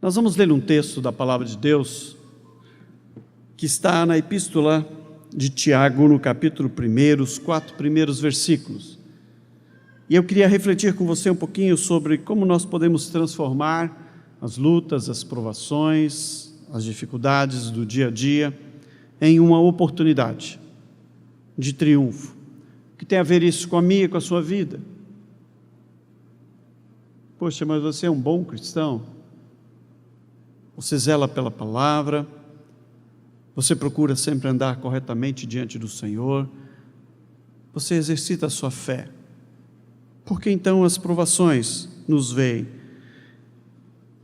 Nós vamos ler um texto da Palavra de Deus que está na Epístola de Tiago, no capítulo 1, os 4 primeiros versículos. E eu queria refletir com você um pouquinho sobre como nós podemos transformar as lutas, as provações, as dificuldades do dia a dia em uma oportunidade de triunfo. O que tem a ver isso com a minha e com a sua vida? Poxa, mas você é um bom cristão? Você zela pela palavra? Você procura sempre andar corretamente diante do Senhor? Você exercita a sua fé? Por que então as provações nos veem?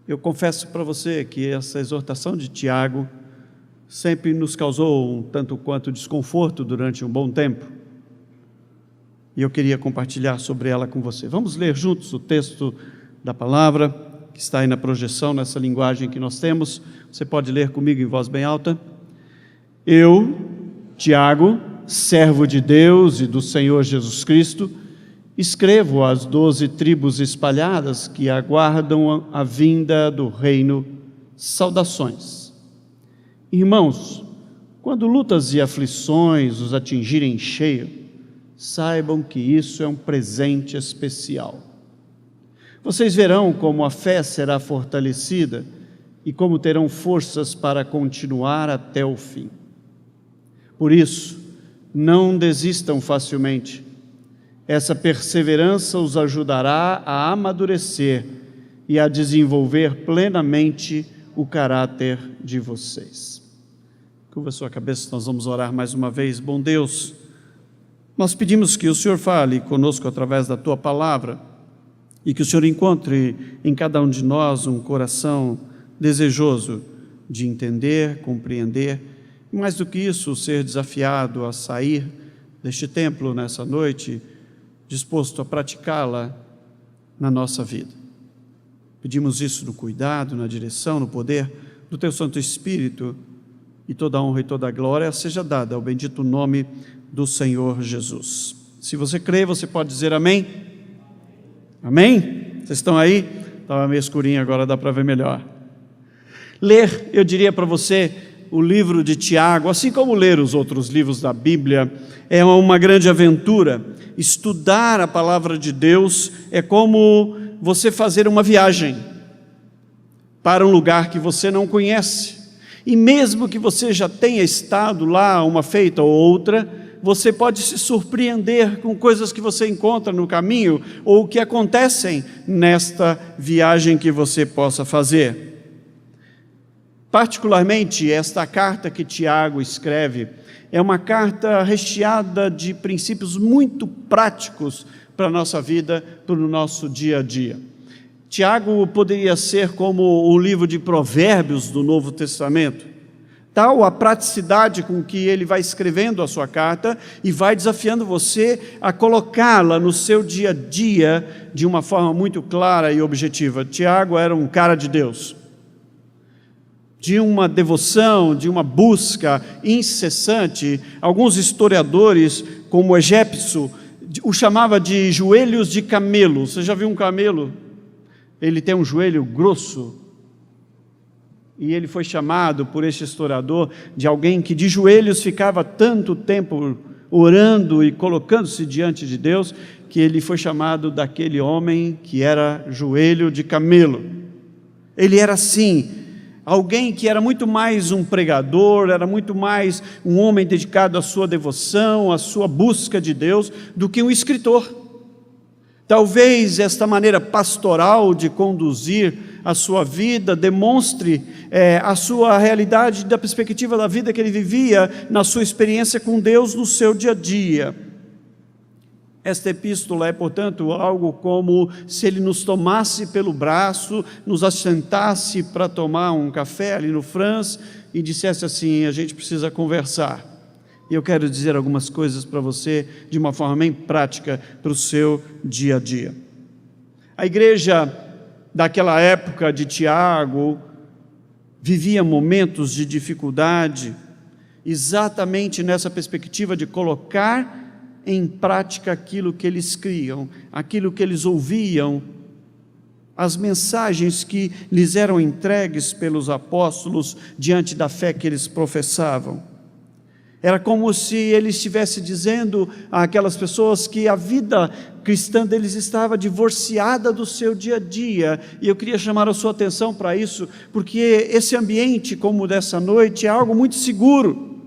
Eu confesso para você que essa exortação de Tiago sempre nos causou um tanto quanto desconforto durante um bom tempo. E eu queria compartilhar sobre ela com você. Vamos ler juntos o texto da palavra, que está aí na projeção, nessa linguagem que nós temos. Você pode ler comigo em voz bem alta. Eu, Tiago, servo de Deus e do Senhor Jesus Cristo, escrevo às 12 tribos espalhadas que aguardam a vinda do reino, saudações. Irmãos, quando lutas e aflições os atingirem em cheio, saibam que isso é um presente especial. Vocês verão como a fé será fortalecida e como terão forças para continuar até o fim. Por isso, não desistam facilmente. Essa perseverança os ajudará a amadurecer e a desenvolver plenamente o caráter de vocês. Curva sua cabeça, nós vamos orar mais uma vez. Bom Deus, nós pedimos que o Senhor fale conosco através da Tua palavra e que o Senhor encontre em cada um de nós um coração desejoso de entender, compreender, e mais do que isso, ser desafiado a sair deste templo nessa noite, disposto a praticá-la na nossa vida. Pedimos isso no cuidado, na direção, no poder do Teu Santo Espírito, e toda a honra e toda a glória seja dada ao bendito nome do Senhor Jesus. Se você crê, você pode dizer amém? Amém? Vocês estão aí? Estava meio escurinho, agora dá para ver melhor. Ler, eu diria para você, o livro de Tiago, assim como ler os outros livros da Bíblia, é uma grande aventura. Estudar a palavra de Deus é como você fazer uma viagem para um lugar que você não conhece. E mesmo que você já tenha estado lá uma feita ou outra, você pode se surpreender com coisas que você encontra no caminho ou que acontecem nesta viagem que você possa fazer. Particularmente, esta carta que Tiago escreve é uma carta recheada de princípios muito práticos para a nossa vida, para o nosso dia a dia. Tiago poderia ser como o livro de Provérbios do Novo Testamento. Tal a praticidade com que ele vai escrevendo a sua carta e vai desafiando você a colocá-la no seu dia a dia de uma forma muito clara e objetiva. Tiago era um cara de Deus, de uma devoção, de uma busca incessante. Alguns historiadores, como Egépcio, o chamava de joelhos de camelo. Você já viu um camelo? Ele tem um joelho grosso. E ele foi chamado por este historiador de alguém que de joelhos ficava tanto tempo orando e colocando-se diante de Deus, que ele foi chamado daquele homem que era joelho de camelo. Ele era assim, alguém que era muito mais um pregador, era muito mais um homem dedicado à sua devoção, à sua busca de Deus, do que um escritor. Talvez esta maneira pastoral de conduzir a sua vida demonstre a sua realidade da perspectiva da vida que ele vivia na sua experiência com Deus no seu dia a dia. Esta epístola é, portanto, algo como se ele nos tomasse pelo braço, nos assentasse para tomar um café ali no France e dissesse assim: a gente precisa conversar. E eu quero dizer algumas coisas para você de uma forma bem prática para o seu dia a dia. A igreja daquela época de Tiago vivia momentos de dificuldade, exatamente nessa perspectiva de colocar em prática aquilo que eles criam, aquilo que eles ouviam as mensagens que lhes eram entregues pelos apóstolos diante da fé que eles professavam. Era como se ele estivesse dizendo àquelas pessoas que a vida cristã deles estava divorciada do seu dia a dia, e eu queria chamar a sua atenção para isso, porque esse ambiente como o dessa noite é algo muito seguro,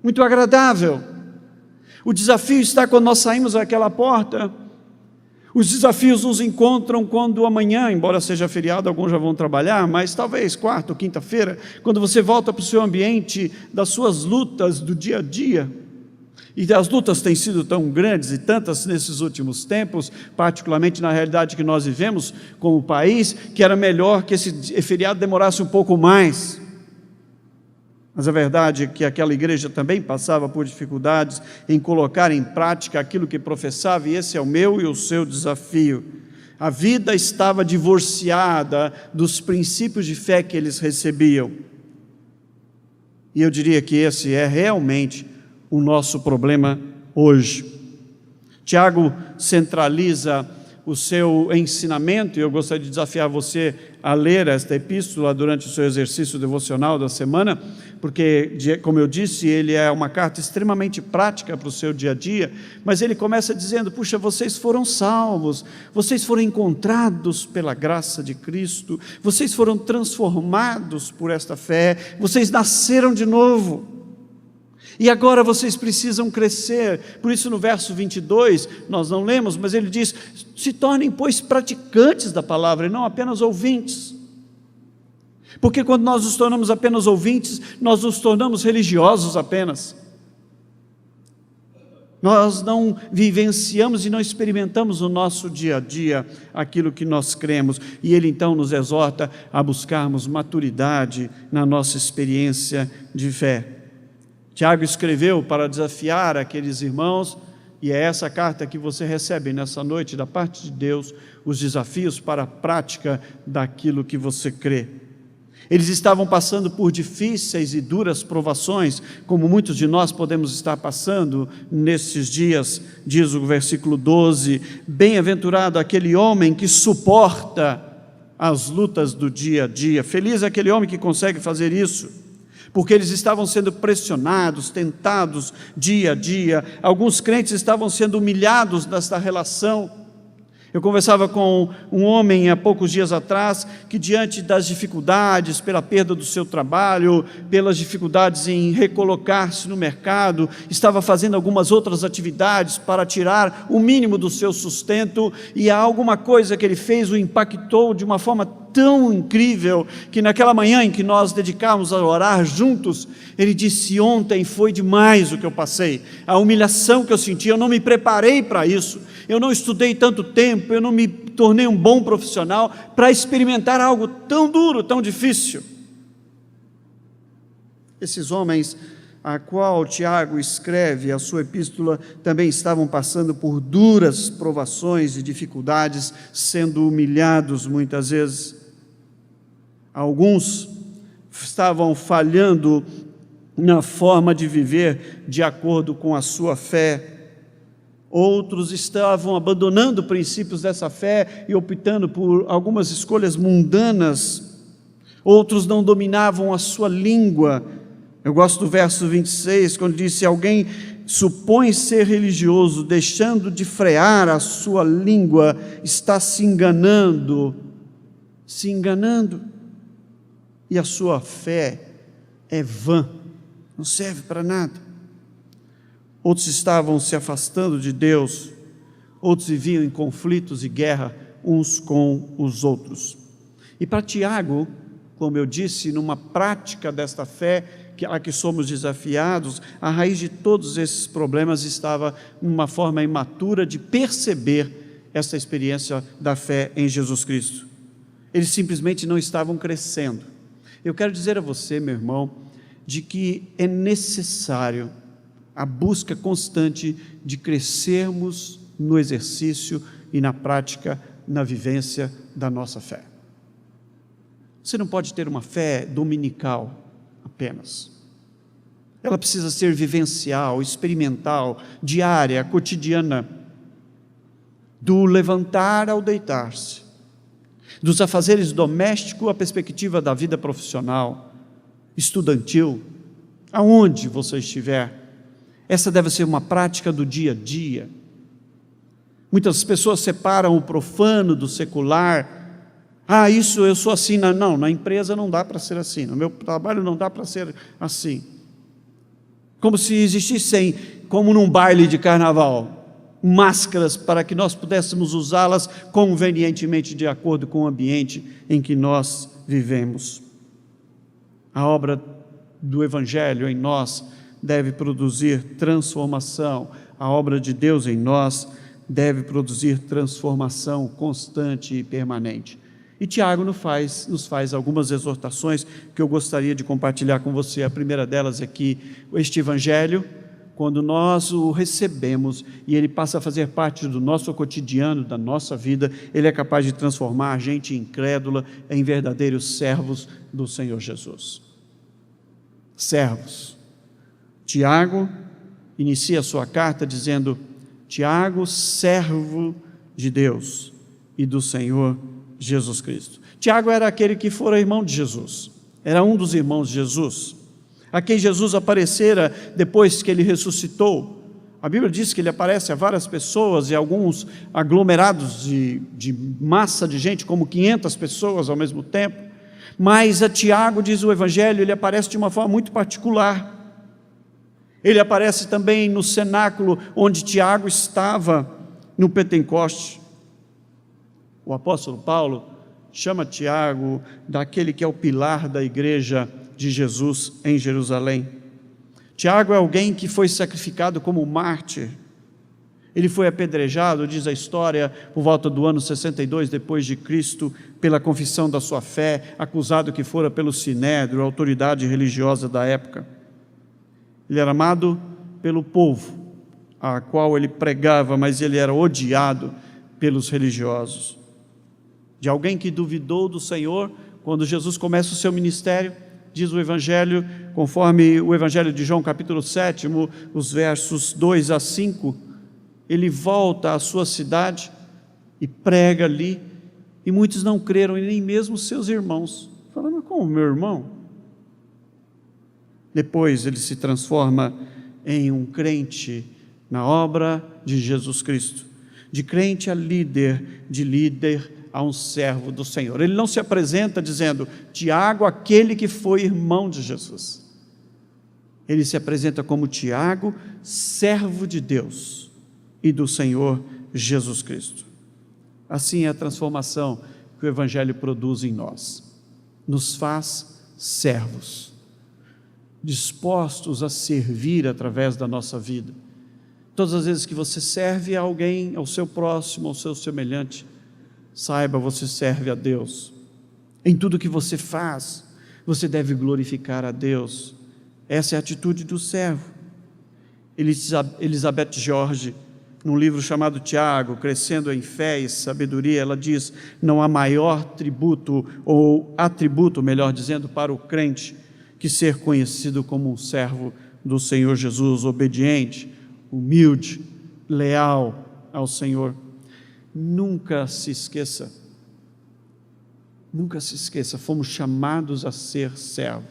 muito agradável. O desafio está quando nós saímos daquela porta. Os desafios nos encontram quando amanhã, embora seja feriado, alguns já vão trabalhar, mas talvez quarta ou quinta-feira, quando você volta para o seu ambiente das suas lutas do dia a dia, e as lutas têm sido tão grandes e tantas nesses últimos tempos, particularmente na realidade que nós vivemos como país, que era melhor que esse feriado demorasse um pouco mais. Mas a verdade é que aquela igreja também passava por dificuldades em colocar em prática aquilo que professava, e esse é o meu e o seu desafio. A vida estava divorciada dos princípios de fé que eles recebiam. E eu diria que esse é realmente o nosso problema hoje. Tiago centraliza o seu ensinamento, e eu gostaria de desafiar você a ler esta epístola durante o seu exercício devocional da semana, porque, como eu disse, ele é uma carta extremamente prática para o seu dia a dia, mas ele começa dizendo: puxa, vocês foram salvos, vocês foram encontrados pela graça de Cristo, vocês foram transformados por esta fé, vocês nasceram de novo. E agora vocês precisam crescer. Por isso no verso 22, nós não lemos, mas ele diz: se tornem, pois, praticantes da palavra e não apenas ouvintes. Porque quando nós nos tornamos apenas ouvintes, nós nos tornamos religiosos apenas. Nós não vivenciamos e não experimentamos no nosso dia a dia aquilo que nós cremos. E ele então nos exorta a buscarmos maturidade na nossa experiência de fé. Tiago escreveu para desafiar aqueles irmãos, e é essa carta que você recebe nessa noite da parte de Deus, os desafios para a prática daquilo que você crê. Eles estavam passando por difíceis e duras provações, como muitos de nós podemos estar passando nesses dias. Diz o versículo 12: bem-aventurado aquele homem que suporta as lutas do dia a dia. Feliz é aquele homem que consegue fazer isso, porque eles estavam sendo pressionados, tentados dia a dia. Alguns crentes estavam sendo humilhados nesta relação. Eu conversava com um homem há poucos dias atrás, que diante das dificuldades, pela perda do seu trabalho, pelas dificuldades em recolocar-se no mercado, estava fazendo algumas outras atividades para tirar o mínimo do seu sustento, e há alguma coisa que ele fez o impactou de uma forma tão incrível, que naquela manhã em que nós dedicamos a orar juntos, ele disse: ontem foi demais o que eu passei, a humilhação que eu senti, eu não me preparei para isso, eu não estudei tanto tempo, eu não me tornei um bom profissional para experimentar algo tão duro, tão difícil. Esses homens a qual Tiago escreve a sua epístola também estavam passando por duras provações e dificuldades, sendo humilhados muitas vezes. Alguns estavam falhando na forma de viver de acordo com a sua fé. Outros estavam abandonando princípios dessa fé e optando por algumas escolhas mundanas. Outros não dominavam a sua língua. Eu gosto do verso 26, quando diz: se alguém supõe ser religioso, deixando de frear a sua língua, está se enganando, e a sua fé é vã, não serve para nada. Outros estavam se afastando de Deus, outros viviam em conflitos e guerra uns com os outros. E para Tiago, como eu disse, numa prática desta fé a que somos desafiados, a raiz de todos esses problemas estava numa forma imatura de perceber essa experiência da fé em Jesus Cristo. Eles simplesmente não estavam crescendo. Eu quero dizer a você, meu irmão, de que é necessário a busca constante de crescermos no exercício e na prática, na vivência da nossa fé. Você não pode ter uma fé dominical apenas. Ela precisa ser vivencial, experimental, diária, cotidiana, do levantar ao deitar-se, dos afazeres domésticos à perspectiva da vida profissional, estudantil, aonde você estiver. Essa deve ser uma prática do dia a dia. Muitas pessoas separam o profano do secular. Isso eu sou assim. Não, na empresa não dá para ser assim, no meu trabalho não dá para ser assim. Como se existissem, como num baile de carnaval, máscaras para que nós pudéssemos usá-las convenientemente de acordo com o ambiente em que nós vivemos. A obra do Evangelho em nós deve produzir transformação. A obra de Deus em nós deve produzir transformação constante e permanente. E Tiago nos faz algumas exortações que eu gostaria de compartilhar com você. A primeira delas é que este Evangelho, quando nós o recebemos e ele passa a fazer parte do nosso cotidiano, da nossa vida, ele é capaz de transformar a gente incrédula em verdadeiros servos do Senhor Jesus. Servos. Tiago inicia a sua carta dizendo: Tiago, servo de Deus e do Senhor Jesus Cristo. Tiago era aquele que fora irmão de Jesus, era um dos irmãos de Jesus, a quem Jesus aparecera depois que ele ressuscitou. A Bíblia diz que ele aparece a várias pessoas e alguns aglomerados de massa de gente, como 500 pessoas ao mesmo tempo, mas a Tiago, diz o Evangelho, ele aparece de uma forma muito particular. Ele aparece também no cenáculo onde Tiago estava no Pentecoste. O apóstolo Paulo chama Tiago daquele que é o pilar da igreja de Jesus em Jerusalém. Tiago é alguém que foi sacrificado como mártir. Ele foi apedrejado, diz a história, por volta do ano 62 depois de Cristo, pela confissão da sua fé, acusado que fora pelo Sinédrio, a autoridade religiosa da época. Ele era amado pelo povo a qual ele pregava, mas ele era odiado pelos religiosos. De alguém que duvidou do Senhor, quando Jesus começa o seu ministério, diz o Evangelho, conforme o Evangelho de João, capítulo 7, os versos 2 a 5, ele volta à sua cidade e prega ali, e muitos não creram, e nem mesmo seus irmãos. Falaram: mas como, meu irmão? Depois ele se transforma em um crente na obra de Jesus Cristo, de crente a líder, de líder a um servo do Senhor. Ele não se apresenta dizendo: Tiago, aquele que foi irmão de Jesus. Ele se apresenta como Tiago, servo de Deus e do Senhor Jesus Cristo. Assim é a transformação que o Evangelho produz em nós. Nos faz servos, dispostos a servir através da nossa vida. Todas as vezes que você serve a alguém, ao seu próximo, ao seu semelhante, saiba, você serve a Deus. Em tudo que você faz, você deve glorificar a Deus. Essa é a atitude do servo. Elizabeth George, num livro chamado Tiago, Crescendo em Fé e Sabedoria, ela diz: não há maior tributo, ou atributo, melhor dizendo, para o crente, que ser conhecido como um servo do Senhor Jesus, obediente, humilde, leal ao Senhor. Nunca se esqueça, fomos chamados a ser servo.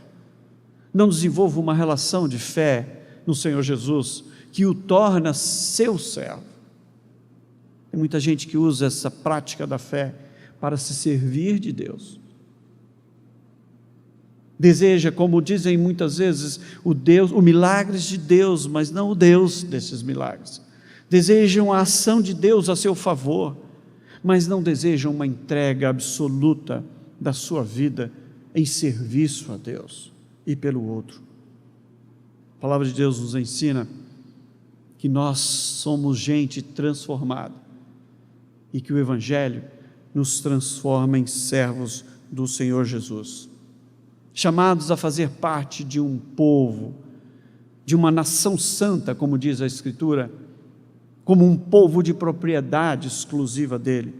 Não desenvolva uma relação de fé no Senhor Jesus que o torna seu servo. Tem muita gente que usa essa prática da fé para se servir de Deus. Deseja, como dizem muitas vezes, o milagres de Deus, mas não o Deus desses milagres. Desejam a ação de Deus a seu favor, mas não desejam uma entrega absoluta da sua vida em serviço a Deus e pelo outro. A palavra de Deus nos ensina que nós somos gente transformada e que o Evangelho nos transforma em servos do Senhor Jesus, chamados a fazer parte de um povo, de uma nação santa, como diz a Escritura, como um povo de propriedade exclusiva dele.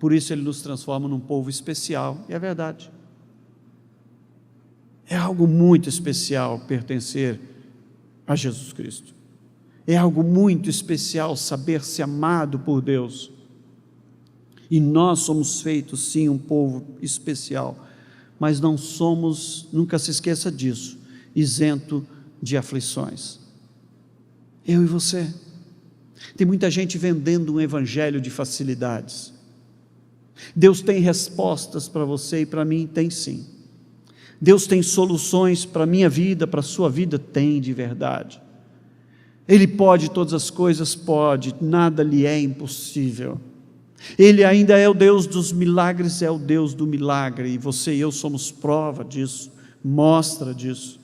Por isso ele nos transforma num povo especial, e é verdade. É algo muito especial pertencer a Jesus Cristo. É algo muito especial saber-se amado por Deus. E nós somos feitos, sim, um povo especial, mas não somos, nunca se esqueça disso, isento de aflições. Eu e você. Tem muita gente vendendo um evangelho de facilidades. Deus tem respostas para você e para mim, tem sim. Deus tem soluções para a minha vida, para a sua vida, tem de verdade. Ele pode todas as coisas, pode, nada lhe é impossível. Ele ainda é o Deus dos milagres, é o Deus do milagre, e você e eu somos prova disso, mostra disso.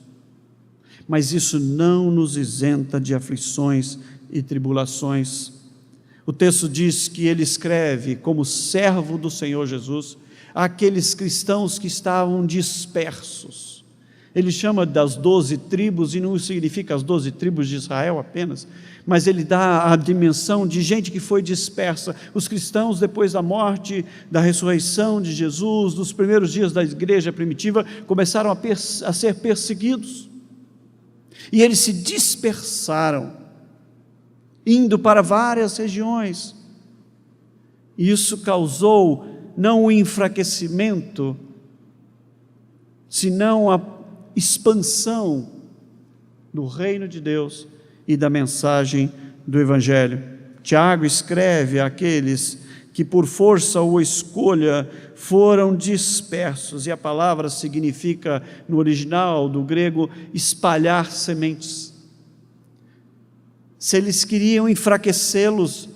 Mas isso não nos isenta de aflições e tribulações. O texto diz que ele escreve como servo do Senhor Jesus àqueles cristãos que estavam dispersos. Ele chama das 12 tribos, e não significa as 12 tribos de Israel apenas, mas ele dá a dimensão de gente que foi dispersa. Os cristãos, depois da morte, da ressurreição de Jesus, nos primeiros dias da igreja primitiva, começaram a ser perseguidos, e eles se dispersaram, indo para várias regiões. Isso causou não o enfraquecimento, senão a expansão do reino de Deus e da mensagem do Evangelho. Tiago escreve àqueles que por força ou escolha foram dispersos, e a palavra significa, no original do grego, espalhar sementes. Se eles queriam enfraquecê-los,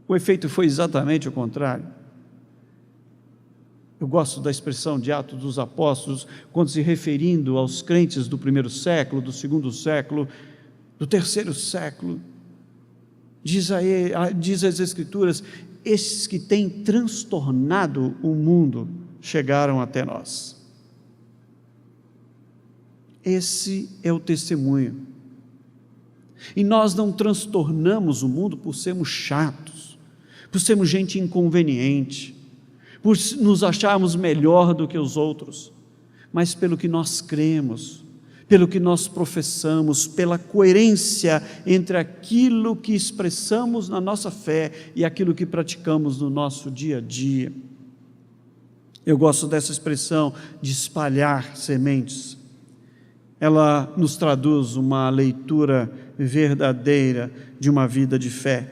o efeito foi exatamente o contrário. Eu gosto da expressão de Atos dos Apóstolos, quando se referindo aos crentes do primeiro século, do segundo século, do terceiro século, diz as Escrituras, esses que têm transtornado o mundo chegaram até nós. Esse é o testemunho. E nós não transtornamos o mundo por sermos chatos, por sermos gente inconveniente, por nos acharmos melhor do que os outros, mas pelo que nós cremos, pelo que nós professamos, pela coerência entre aquilo que expressamos na nossa fé e aquilo que praticamos no nosso dia a dia. Eu gosto dessa expressão de espalhar sementes. Ela nos traduz uma leitura verdadeira de uma vida de fé.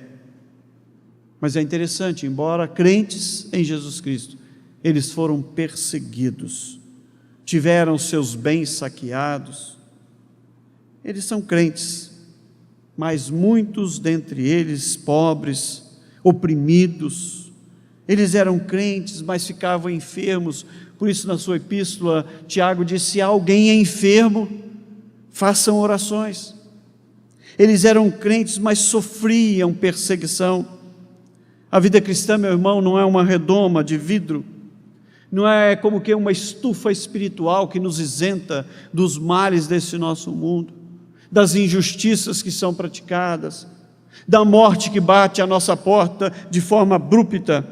Mas é interessante, embora crentes em Jesus Cristo, eles foram perseguidos, tiveram seus bens saqueados. Eles são crentes, mas muitos dentre eles pobres, oprimidos. Eles eram crentes, mas ficavam enfermos. Por isso, na sua epístola, Tiago disse: se alguém é enfermo, façam orações. Eles eram crentes, mas sofriam perseguição. A vida cristã, meu irmão, não é uma redoma de vidro, não é como que uma estufa espiritual que nos isenta dos males desse nosso mundo, das injustiças que são praticadas, da morte que bate à nossa porta de forma abrupta.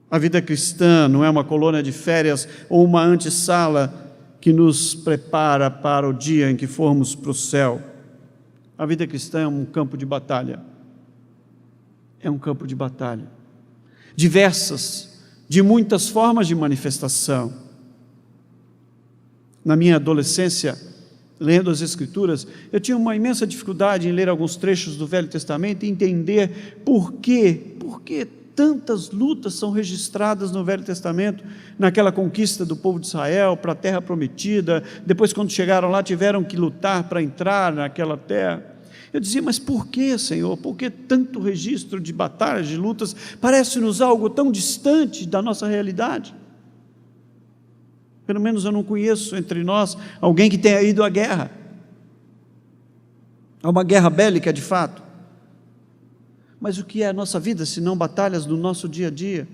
A vida cristã não é uma colônia de férias ou uma antessala que nos prepara para o dia em que formos para o céu. A vida cristã é um campo de batalha. É um campo de batalha. Diversas, de muitas formas de manifestação. Na minha adolescência, lendo as Escrituras, eu tinha uma imensa dificuldade em ler alguns trechos do Velho Testamento e entender por que tantas lutas são registradas no Velho Testamento, naquela conquista do povo de Israel para a terra prometida. Depois, quando chegaram lá, tiveram que lutar para entrar naquela terra. Eu dizia: mas por que, Senhor? Por que tanto registro de batalhas, de lutas? Parece-nos algo tão distante da nossa realidade. Pelo menos eu não conheço entre nós alguém que tenha ido à guerra, a uma guerra bélica de fato. Mas o que é a nossa vida se não batalhas no nosso dia a dia?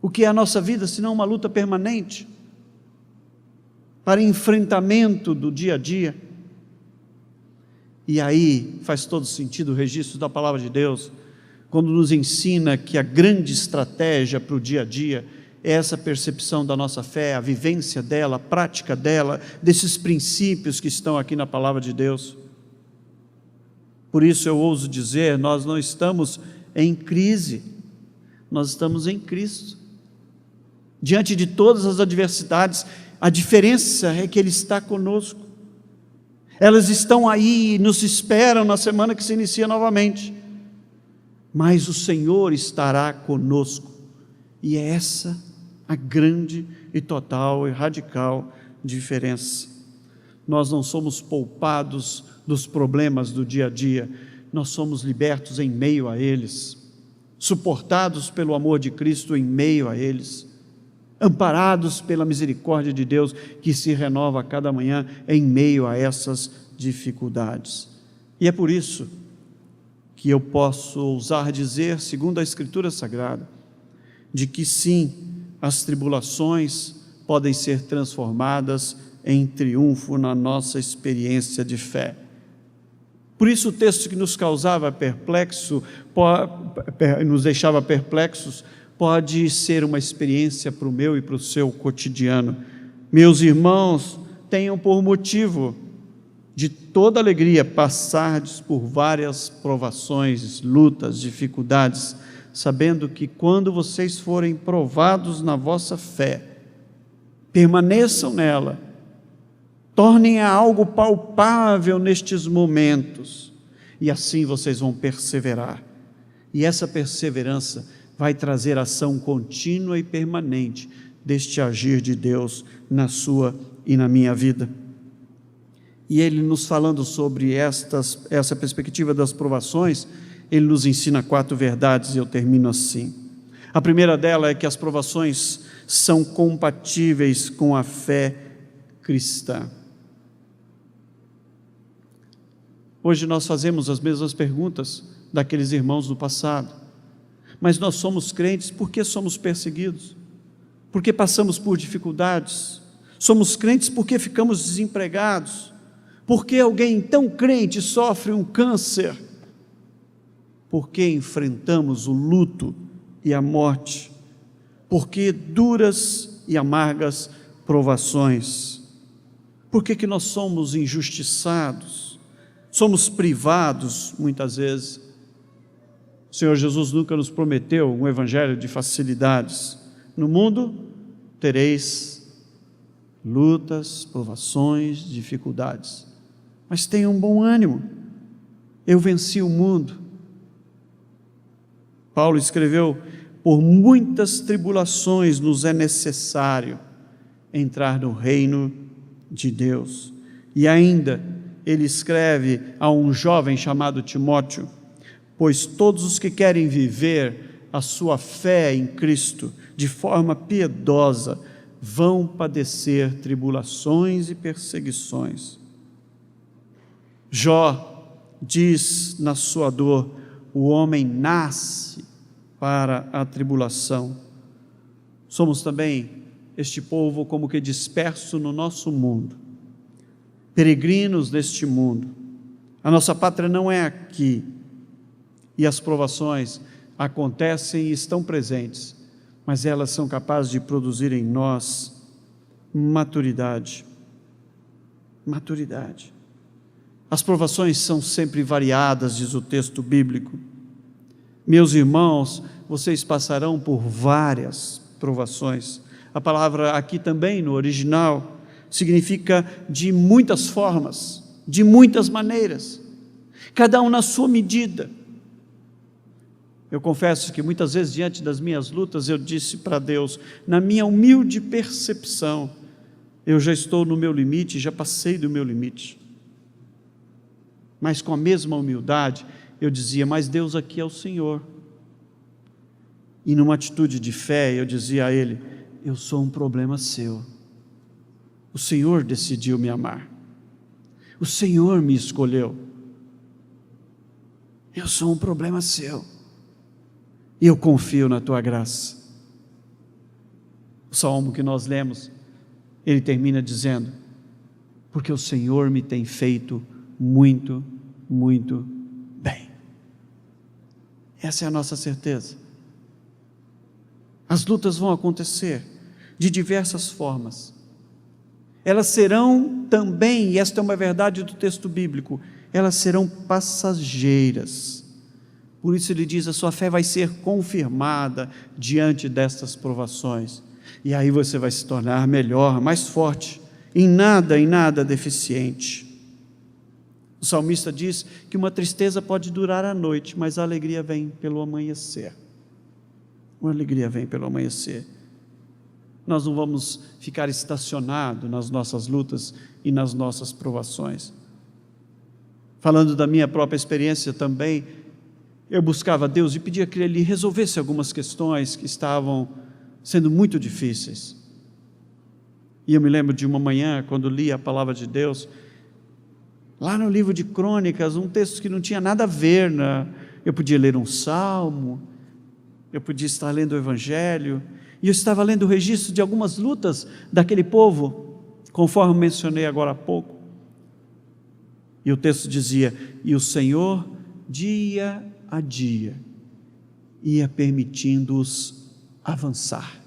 O que é a nossa vida se não uma luta permanente para enfrentamento do dia a dia? E aí faz todo sentido o registro da palavra de Deus, quando nos ensina que a grande estratégia para o dia a dia é essa percepção da nossa fé, a vivência dela, a prática dela, desses princípios que estão aqui na palavra de Deus. Por isso eu ouso dizer, nós não estamos em crise, nós estamos em Cristo. Diante de todas as adversidades, a diferença é que Ele está conosco. Elas estão aí e nos esperam na semana que se inicia novamente. Mas o Senhor estará conosco. E é essa a grande e total e radical diferença. Nós não somos poupados dos problemas do dia a dia, nós somos libertos em meio a eles, suportados pelo amor de Cristo em meio a eles, amparados pela misericórdia de Deus que se renova a cada manhã em meio a essas dificuldades. E é por isso que eu posso ousar dizer, segundo a Escritura Sagrada, de que sim, as tribulações podem ser transformadas em triunfo na nossa experiência de fé. Por isso o texto que nos causava perplexo, nos deixava perplexos, pode ser uma experiência para o meu e para o seu cotidiano. Meus irmãos, tenham por motivo de toda alegria passardes por várias provações, lutas, dificuldades, sabendo que quando vocês forem provados na vossa fé, permaneçam nela, tornem-a algo palpável nestes momentos, e assim vocês vão perseverar. E essa perseverança vai trazer ação contínua e permanente deste agir de Deus na sua e na minha vida. E Ele nos falando sobre essa perspectiva das provações, Ele nos ensina 4 verdades, e eu termino assim. A primeira dela é que as provações são compatíveis com a fé cristã. Hoje nós fazemos as mesmas perguntas daqueles irmãos do passado, mas nós somos crentes porque somos perseguidos, porque passamos por dificuldades, somos crentes porque ficamos desempregados, porque alguém tão crente sofre um câncer, porque enfrentamos o luto e a morte, porque duras e amargas provações, por que nós somos injustiçados, somos privados muitas vezes. O Senhor Jesus nunca nos prometeu um evangelho de facilidades. No mundo tereis lutas, provações, dificuldades, mas tenham bom ânimo, eu venci o mundo. Paulo escreveu: por muitas tribulações nos é necessário entrar no reino de Deus. E ainda ele escreve a um jovem chamado Timóteo: pois todos os que querem viver a sua fé em Cristo de forma piedosa vão padecer tribulações e perseguições. Jó diz na sua dor: o homem nasce para a tribulação. Somos também este povo como que disperso no nosso mundo, peregrinos deste mundo. A nossa pátria não é aqui, e as provações acontecem e estão presentes, mas elas são capazes de produzir em nós maturidade. Maturidade. As provações são sempre variadas, diz o texto bíblico. Meus irmãos, vocês passarão por várias provações. A palavra aqui também no original significa de muitas formas, de muitas maneiras, cada um na sua medida. Eu confesso que muitas vezes diante das minhas lutas eu disse para Deus, na minha humilde percepção, eu já estou no meu limite, já passei do meu limite. Mas com a mesma humildade eu dizia, mas Deus, aqui é o Senhor. E numa atitude de fé eu dizia a Ele, eu sou um problema seu. O Senhor decidiu me amar. O Senhor me escolheu. Eu sou um problema seu. E eu confio na tua graça. O salmo que nós lemos, ele termina dizendo, porque o Senhor me tem feito muito, muito bem. Essa é a nossa certeza. As lutas vão acontecer de diversas formas. Elas serão também, e esta é uma verdade do texto bíblico, elas serão passageiras. Por isso ele diz, a sua fé vai ser confirmada diante destas provações, e aí você vai se tornar melhor, mais forte, em nada deficiente. O salmista diz que uma tristeza pode durar a noite, mas a alegria vem pelo amanhecer. Uma alegria vem pelo amanhecer. Nós não vamos ficar estacionados nas nossas lutas e nas nossas provações. Falando da minha própria experiência também, eu buscava Deus e pedia que Ele resolvesse algumas questões que estavam sendo muito difíceis. E eu me lembro de uma manhã, quando li a palavra de Deus, lá no livro de Crônicas, um texto que não tinha nada a ver, eu podia ler um salmo, eu podia estar lendo o Evangelho, e eu estava lendo o registro de algumas lutas daquele povo, conforme mencionei agora há pouco, e o texto dizia, e o Senhor, dia a dia, ia permitindo-os avançar.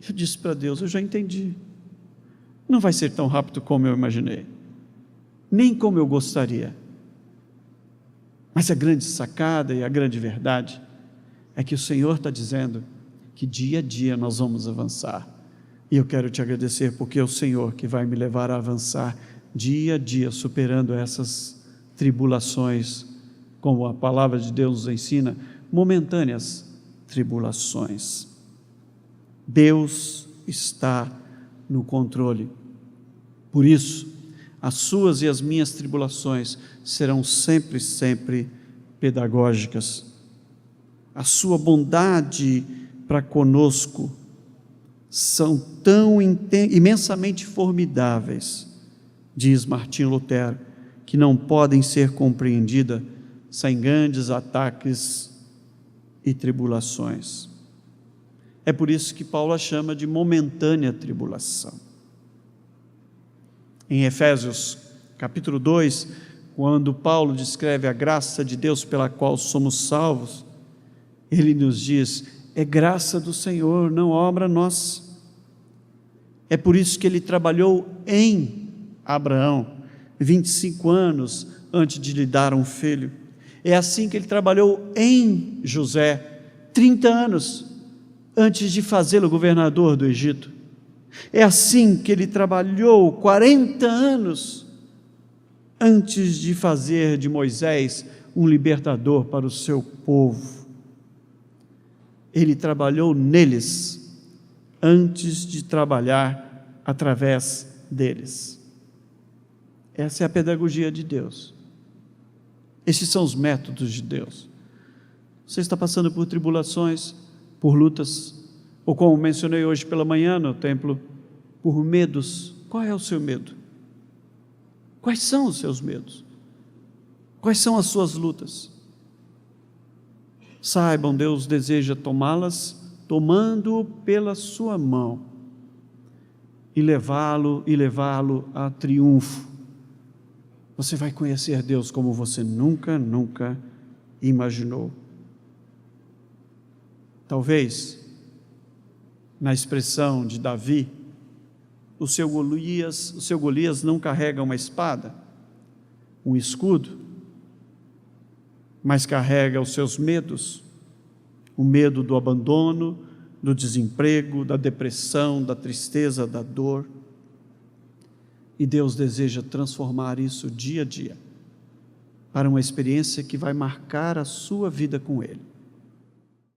Eu disse para Deus, eu já entendi, não vai ser tão rápido como eu imaginei, nem como eu gostaria, mas a grande sacada e a grande verdade é que o Senhor está dizendo que dia a dia nós vamos avançar, e eu quero te agradecer porque é o Senhor que vai me levar a avançar dia a dia, superando essas tribulações, como a palavra de Deus nos ensina, momentâneas tribulações. Deus está no controle, por isso as suas e as minhas tribulações serão sempre pedagógicas. A sua bondade para conosco são tão imensamente formidáveis, diz Martinho Lutero, que não podem ser compreendidas sem grandes ataques e tribulações. É por isso que Paulo a chama de momentânea tribulação. Em Efésios capítulo 2, quando Paulo descreve a graça de Deus pela qual somos salvos, ele nos diz, é graça do Senhor, não obra nossa. É por isso que ele trabalhou em Abraão, 25 anos antes de lhe dar um filho. É assim que ele trabalhou em José, 30 anos antes de fazê-lo governador do Egito. É assim que ele trabalhou 40 anos antes de fazer de Moisés um libertador para o seu povo. Ele trabalhou neles antes de trabalhar através deles. Essa é a pedagogia de Deus. Esses são os métodos de Deus. Você está passando por tribulações, por lutas, ou como mencionei hoje pela manhã no templo, por medos. Qual é o seu medo? Quais são os seus medos? Quais são as suas lutas? Saibam, Deus deseja tomá-las, tomando pela sua mão e levá-lo a triunfo. Você vai conhecer Deus como você nunca imaginou. Talvez, na expressão de Davi, o seu Golias não carrega uma espada, um escudo, mas carrega os seus medos, o medo do abandono, do desemprego, da depressão, da tristeza, da dor. E Deus deseja transformar isso dia a dia, para uma experiência que vai marcar a sua vida com Ele.